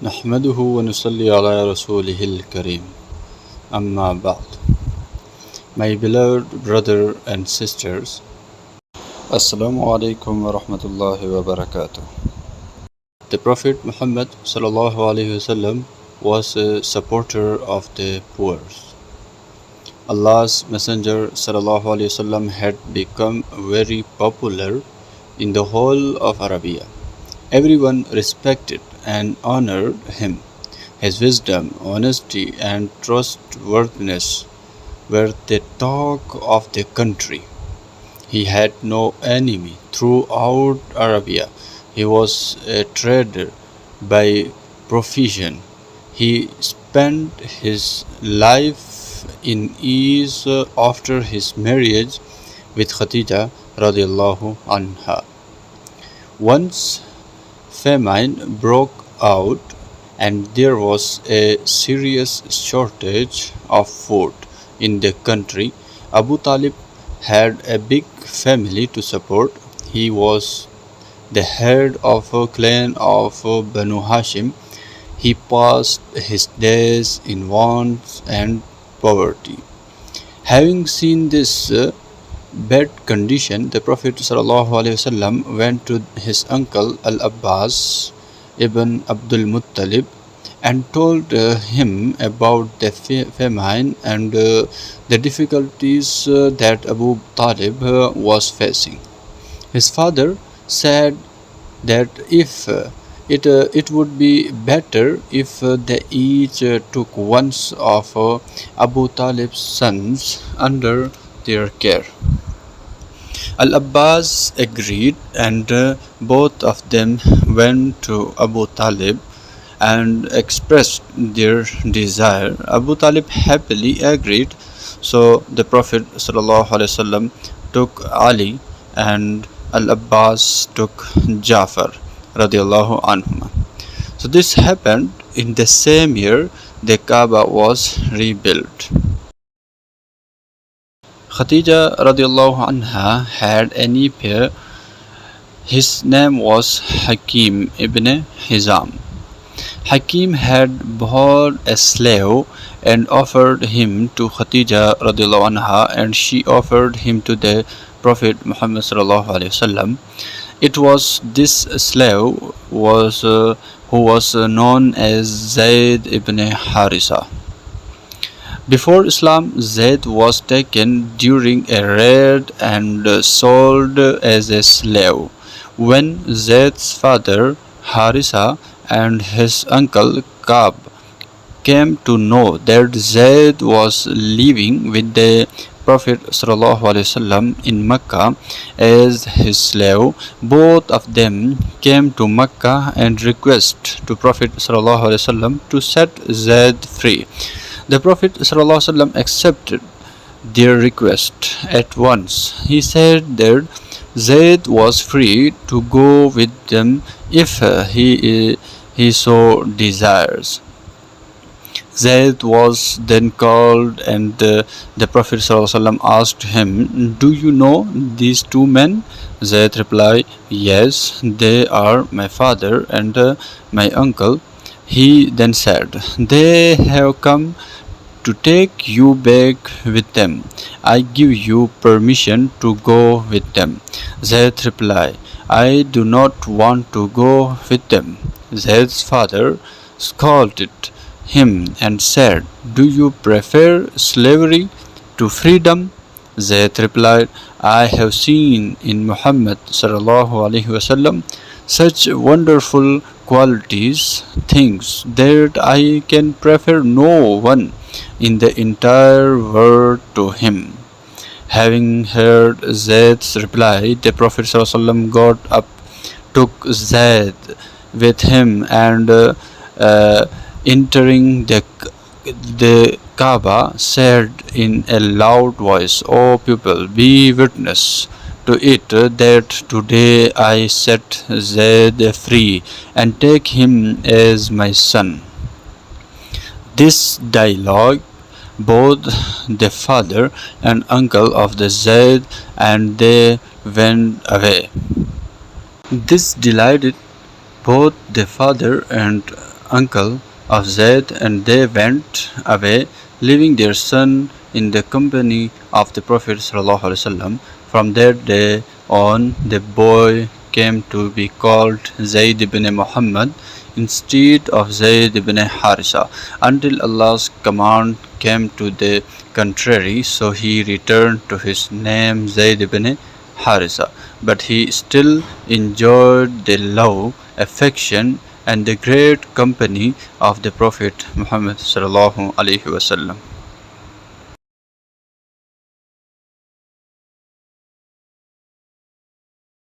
نحمده ونصلي على رسوله الكريم أما بعد. My beloved brother and sisters, Assalamu alaikum wa rahmatullahi wa barakatuh. The Prophet Muhammad sallallahu alaihi wasallam was a supporter of the poor. Allah's Messenger sallallahu alaihi wasallam had become very popular in the whole of Arabia. Everyone respected and honored him. His wisdom, honesty, and trustworthiness were the talk of the country. He had no enemy throughout Arabia. He was a trader by profession. He spent his life in ease after his marriage with Khadija radiallahu anha. Once famine broke out and there was a serious shortage of food in the country. Abu Talib had a big family to support. He was the head of a clan of Banu Hashim. He passed his days in want and poverty. Having seen this bad condition, the Prophet ﷺ went to his uncle Al-Abbas ibn Abdul Muttalib and told him about the famine and the difficulties that Abu Talib was facing. His father said that if it would be better if they each took one of Abu Talib's sons under their care. Al-Abbas agreed and both of them went to Abu Talib and expressed their desire. Abu Talib happily agreed, so the Prophet ﷺ took Ali and Al-Abbas took Jafar radiallahu anhuma. So this happened in the same year the Kaaba was rebuilt. Khadija radiallahu anha had a nephew. His name was Hakim ibn Hizam. Hakim had bought a slave and offered him to Khadija radiallahu anha, and she offered him to the Prophet Muhammad sallallahu alaihi wasallam. It was this slave who was known as Zayd ibn Harisa. Before Islam, Zayd was taken during a raid and sold as a slave. When Zayd's father Harisa and his uncle Kab came to know that Zayd was living with the Prophet ﷺ in Mecca as his slave, both of them came to Mecca and requested to Prophet ﷺ to set Zayd free. The Prophet ﷺ accepted their request at once. He said that Zayd was free to go with them if he so desires. Zayd was then called and the Prophet ﷺ asked him, "Do you know these two men?" Zayd replied, "Yes, they are my father and my uncle." He then said, "They have come to take you back with them. I give you permission to go with them." Zayd replied, "I do not want to go with them." Zayd's father scolded him and said, "Do you prefer slavery to freedom?" Zayd replied, "I have seen in Muhammad sallallahu alaihi wasallam such wonderful qualities, things that I can prefer no one in the entire world to him." Having heard Zayd's reply, the Prophet ﷺ got up, took Zayd with him, and entering the Kaaba, said in a loud voice, "O people, be witness to it that today I set Zayd free and take him as my son." This dialogue both the father and uncle of the Zayd, and they went away. This delighted both the father and uncle of Zayd, and they went away, leaving their son in the company of the Prophet ﷺ. From that day on, the boy came to be called Zayd ibn Muhammad instead of Zayd ibn Harisa, until Allah's command came to the contrary, so he returned to his name Zayd ibn Harisa. But he still enjoyed the love, affection, and the great company of the Prophet Muhammad sallallahu alaihi wasallam.